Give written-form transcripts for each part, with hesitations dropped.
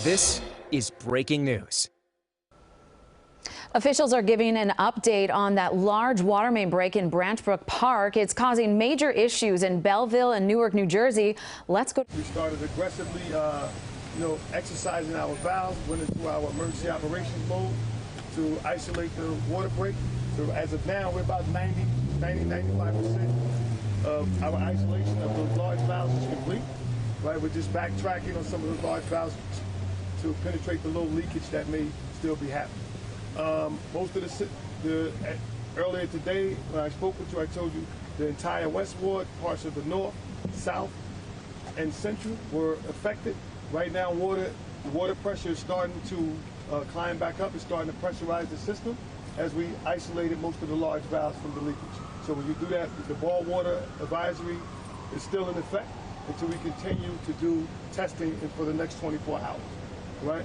This is breaking news. Officials are giving an update on that large water main break in Branchbrook Park. It's causing major issues in Belleville and Newark, New Jersey. Let's go. We started aggressively, exercising our valves, went into our emergency operations mode to isolate the water break. So as of now, we're about 95% of our isolation of those large valves is complete. Right, we're just backtracking on some of the large valves to penetrate the low leakage that may still be happening. Most of earlier today when I spoke with you, I told you the entire West Ward, parts of the North, South, and Central were affected. Right now, the water pressure is starting to climb back up. It's starting to pressurize the system as we isolated most of the large valves from the leakage. So when you do that, the ball water advisory is still in effect until we continue to do testing for the next 24 hours, right?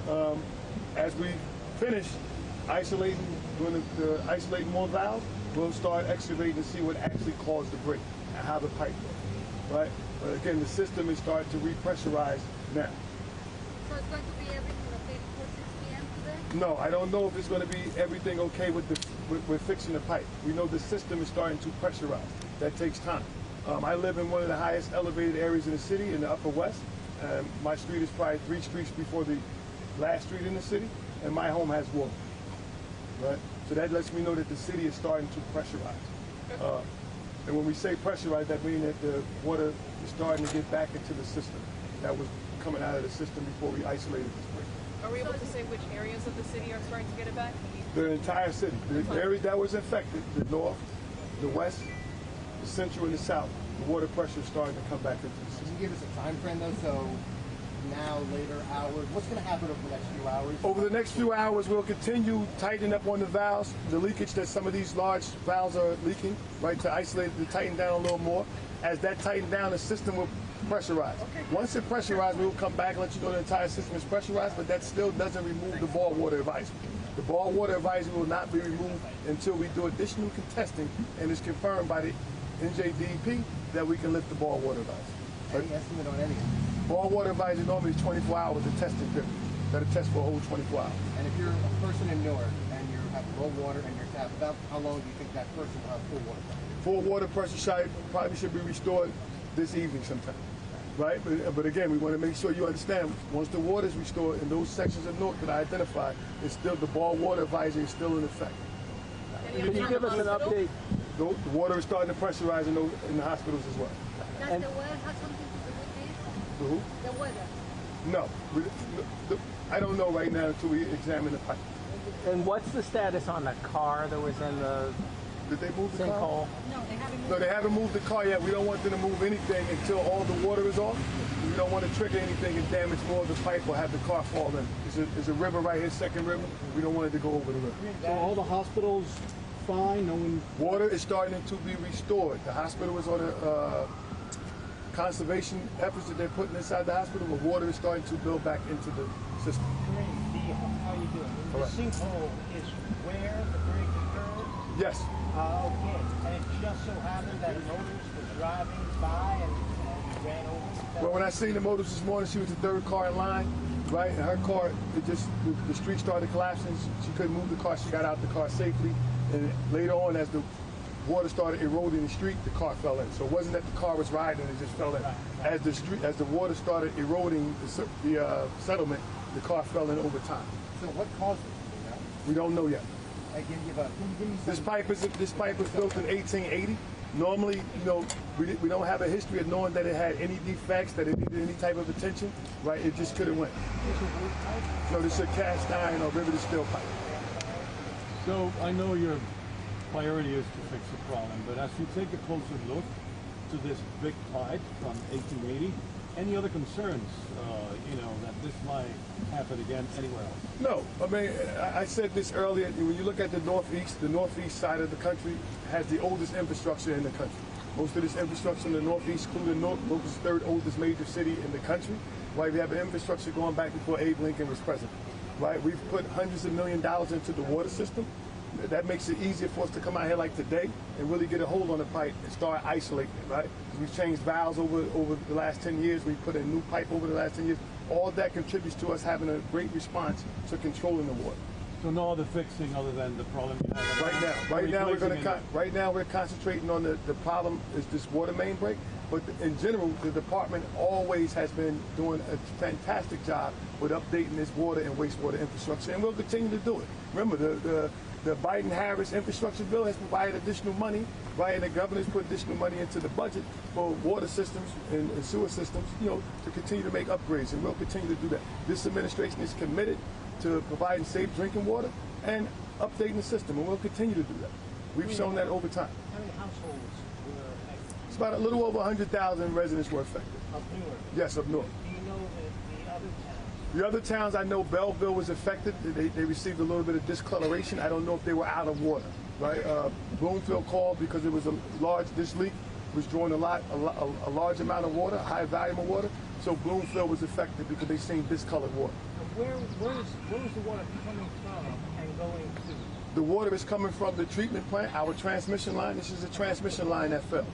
As we finish isolating, isolating more valves, we'll start excavating to see what actually caused the break and how the pipe broke, right? But again, the system is starting to repressurize now. So it's going to be everything okay before 6 p.m. today? No, I don't know if it's going to be everything okay with fixing the pipe. We know the system is starting to pressurize. That takes time. I live in one of the highest elevated areas in the city, in the Upper West. My street is probably 3 streets before the last street in the city, and my home has water. Right? So that lets me know that the city is starting to pressurize. And when we say pressurize, that means that the water is starting to get back into the system that was coming out of the system before we isolated this break. Are we able to say which areas of the city are starting to get it back? The entire city. The areas that was infected, the North, the West, the Central, and the South, the water pressure is starting to come back into the system. Can you give us a time frame, though? So now, later hours, what's going to happen over the next few hours? Over the next few hours, we'll continue tightening up on the valves, the leakage that some of these large valves are leaking, right, to isolate, to tighten down a little more. As that tightens down, the system will pressurize. Once it pressurizes, we'll come back and let you know the entire system is pressurized, but that still doesn't remove the ball water advisory. The ball water advisory will not be removed until we do additional testing and it's confirmed by the NJDEP that we can lift the ball water advisory. Any estimate on any? Ball water advisory normally is 24 hours of testing period. Got to test for a whole 24 hours. And if you're a person in Newark and you have low water in your tap, about how long do you think that person will have full water pressure? Full water pressure probably should be restored this evening sometime, right? But again, we want to make sure you understand, once the water is restored in those sections of Newark that I identified, it's still, the ball water advisory is still in effect. Can you give us an update? The water is starting to pressurize in the hospitals as well. Does the weather have something to do with this? The weather? No. I don't know right now until we examine the pipe. And what's the status on the car that was in the Did they move the car? No, they haven't moved. No, they haven't moved the car yet. We don't want them to move anything until all the water is off. We don't want to trigger anything and damage more of the pipe or have the car fall in. There's a river right here, Second River. We don't want it to go over the river. So all the hospitals fine? No one. Water is starting to be restored. The hospital is on a conservation efforts that they're putting inside the hospital, but water is starting to build back into the system. Kareem, how are you doing? The sinkhole is where the break occurred? Yes. Okay. And it just so happened that a motorist was driving by and ran over. Well, when I seen the motorist this morning, she was the third car in line, right? And her car, the street started collapsing. She couldn't move the car. She got out the car safely. And later on, as the water started eroding the street, the car fell in. So it wasn't that the car was riding and it just fell in. As the water started eroding the settlement, the car fell in over time. So what caused it? We don't know yet. Can you give me some... This pipe was built in 1880. Normally, we don't have a history of knowing that it had any defects, that it needed any type of attention, right? It just couldn't win. No, this is a cast iron or riveted steel pipe. So I know your priority is to fix the problem, but as you take a closer look to this big pipe from 1880, any other concerns, that this might happen again anywhere else? No, I mean, I said this earlier, when you look at the northeast side of the country has the oldest infrastructure in the country. Most of this infrastructure in the northeast, including Newark, is the third oldest major city in the country. Right, we have infrastructure going back before Abe Lincoln was president. Right, we've put hundreds of millions of dollars into the water system. That makes it easier for us to come out here like today and really get a hold on the pipe and start isolating it, right? We've changed valves over the last 10 years. We've put in new pipe over the last 10 years. all that contributes to us having a great response to controlling the water. So no other fixing other than the problem you have? Right now we're concentrating on the problem is this water main break. But in general, the department always has been doing a fantastic job with updating this water and wastewater infrastructure, and we'll continue to do it. Remember, the Biden-Harris infrastructure bill has provided additional money, right? And the governor's put additional money into the budget for water systems and sewer systems, to continue to make upgrades, and we'll continue to do that. This administration is committed to providing safe drinking water and updating the system, and we'll continue to do that. We've shown that over time. How many households were affected? It's about a little over 100,000 residents were affected. Up Newark? Yes, up north. Do you know the other towns? The other towns, I know Belleville was affected. They received a little bit of discoloration. I don't know if they were out of water, right? Bloomfield called because it was this leak was drawing a large amount of water, high volume of water. So Bloomfield was affected because they seen discolored water. Where is the water coming from and going to? The water is coming from the treatment plant, our transmission line. This is a transmission line that fell.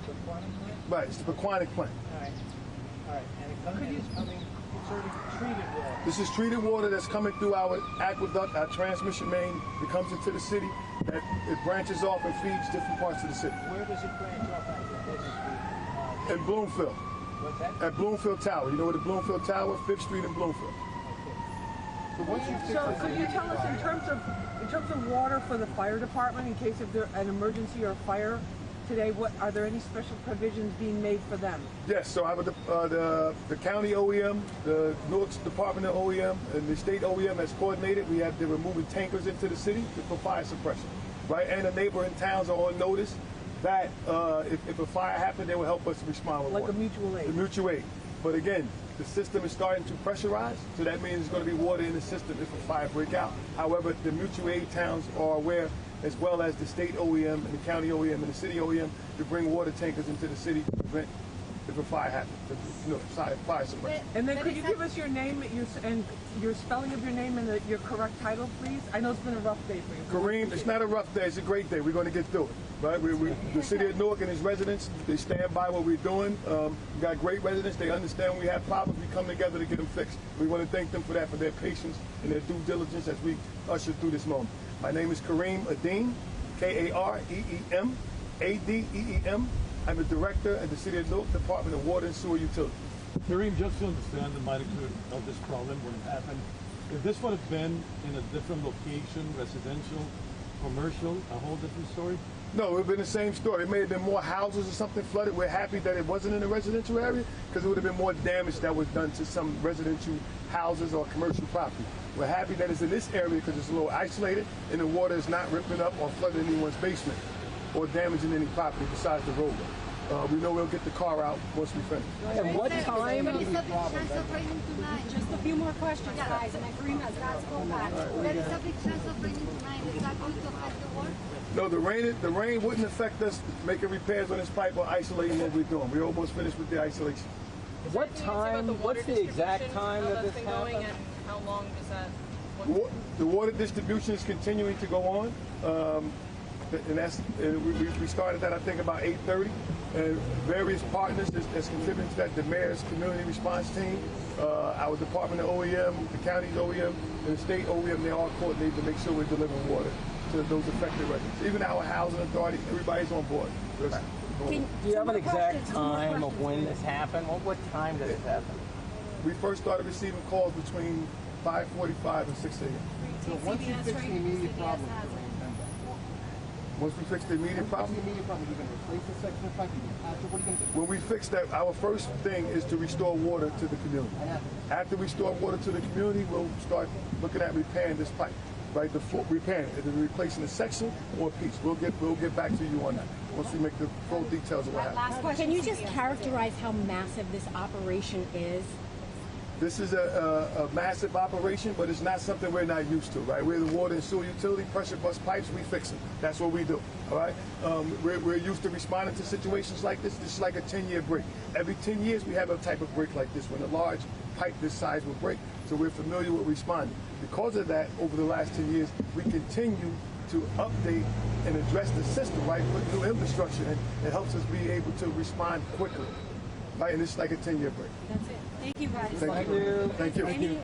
The Quantum plant? Right, it's the Pequannock plant. All right. And it's coming, it's already treated water. This is treated water that's coming through our aqueduct, our transmission main. It comes into the city, that it branches off and feeds different parts of the city. Where does it branch off at? In Bloomfield. What's that? At Bloomfield Tower. You know where the Bloomfield Tower? 5th Street in Bloomfield. So once you fix So it, could you tell us in terms of water for the fire department in case of an emergency or fire today, are there any special provisions being made for them? Yes, so I have the county OEM, the Newark Department of OEM, and the state OEM has coordinated. They're moving tankers into the city for fire suppression, right? And the neighboring towns are on notice that if a fire happened, they will help us respond with Like water. a mutual aid? The mutual aid. But again, the system is starting to pressurize, so that means there's going to be water in the system if a fire break out. However, the mutual aid towns are aware, as well as the state OEM and the county OEM and the city OEM, to bring water tankers into the city to prevent if a fire happens, fire suppression. And then could you give us your name and your spelling of your name and your correct title, please? I know it's been a rough day for you. Kareem, it's not a rough day, it's a great day. We're going to get through it, right? The city of Newark and its residents, they stand by what we're doing. We got great residents, they understand when we have problems, we come together to get them fixed. We want to thank them for that, for their patience and their due diligence as we usher through this moment. My name is Kareem Adeem, Kareem Adeem. I'm the director at the City of Newark Department of Water and Sewer Utilities. Kareem, just to understand the magnitude of this problem when it happened, if this would have been in a different location, residential, commercial, a whole different story? No, it would have been the same story. It may have been more houses or something flooded. We're happy that it wasn't in a residential area because it would have been more damage that was done to some residential houses or commercial property. We're happy that it's in this area because it's a little isolated and the water is not ripping up or flooding anyone's basement or damaging any property besides the roadway. We know we'll get the car out once we finish. And what time? There is a big chance of raining tonight. Just a few more questions, guys, and Kareem has got to go back. There is a big chance of raining tonight. Is that going to affect the work? No, the rain wouldn't affect us making repairs on this pipe or isolating what we're doing. We're almost finished with the isolation. What time, what's the exact time that this happened? And how long does that... The water distribution is continuing to go on. We started that, I think, about 8:30. And various partners that's contributing to that, the mayor's community response team, our department of OEM, the county's OEM, and the state OEM, they all coordinate to make sure we're delivering water to those affected residents. Even our housing authority, everybody's on board. Do you have an exact time of when this happened? What time did this happen? We first started receiving calls between 5:45 and 6 a.m. So once you fix the immediate problem, Once we fix the immediate problem, you're going to replace the section of pipe, what are you going to do? when we fix that, our first thing is to restore water to the community. After we restore water to the community, we'll start looking at repairing this pipe, right? Repairing it, either replacing a section or a piece. We'll get back to you on that once we make the full details of what happened. Last question. Can you just characterize how massive this operation is? This is a massive operation, but it's not something we're not used to, right? We're the water and sewer utility, pressure bust pipes, we fix them. That's what we do, all right? We're used to responding to situations like this. This is like a 10-year break. Every 10 years, we have a type of break like this when a large pipe this size will break, so we're familiar with responding. Because of that, over the last 10 years, we continue to update and address the system, right? Put new infrastructure in. It helps us be able to respond quickly, right? And it's like a 10-year break. That's it. Thank you guys. Thank you. Thank you.